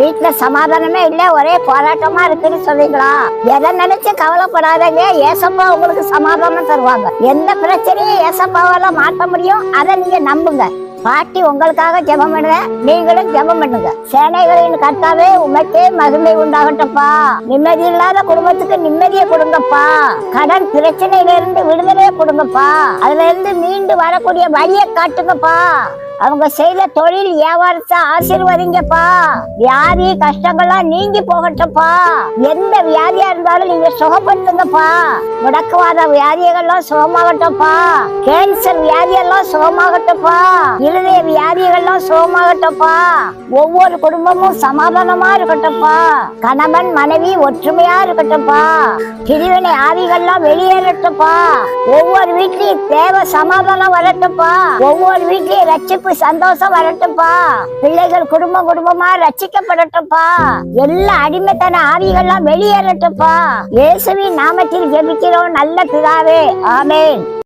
வீட்டுல சமாதானமே இல்ல, ஒரே போராட்டமா இருக்குன்னு சொல்றீங்களா? எதை நினைச்சு கவலைப்படாதீங்க, ஏசப்பா உங்களுக்கு சமாதானம் தருவாங்க. எந்த பிரச்சனையும் ஏசப்பாவால மாற்ற முடியும், அதை நீங்க நம்புங்க. பாட்டி உங்களுக்காக ஜெபம் பண்ணுவேன், நீங்களும் ஜெபம் பண்ணுங்க. சேனைகளின் கர்த்தாவே, உமக்கே மகிமை உண்டாகட்டப்பா. நிம்மதி இல்லாத குடும்பத்துக்கு நிம்மதியை கொடுங்கப்பா. கடன் பிரச்சனையில இருந்து விடுதலையை கொடுங்கப்பா. அதுல இருந்து மீண்டு வரக்கூடிய வழியை காட்டுங்கப்பா. அவங்க செய்த தொழில் வியாபாரத்தை ஆசீர்வதிங்கப்பா. வியாதி கஷ்டங்கள்லாம் நீங்கி போகட்டப்பா. எந்த வியாதியா இருந்தாலும் நீங்க சுகப்படுத்துங்கப்பா. முடக்குவாத வியாதிகள்லாம் சுகமாகட்டப்பா. கேன்சர் வியாதியெல்லாம் சுகமாகட்டப்பா. இருதய வியாதிகள்லாம் சுகமாகட்டப்பா. ஒவ்வொரு குடும்பமும் சமாதானமா இருக்கட்டப்பா. கணவன் மனைவி ஒற்றுமையா இருக்கட்டப்பா. பிரிவினை ஆவிகள்லாம் வெளியேறட்டப்பா. ஒவ்வொரு வீட்லயும் தேவ சமாதானம் வரட்டப்பா. ஒவ்வொரு வீட்லயும் ரட்சிப்பு சந்தோஷம் வரட்டும்பா. பிள்ளைகள் குடும்பமா ரட்சிக்கப்படட்டும்பா. எல்லா அடிமைத்தன ஆவிகள்லாம் வெளியேறட்டும்பா. இயேசுவின் நாமத்தில் ஜெபிக்கிறோம் நல்ல பிதாவே, ஆமென்.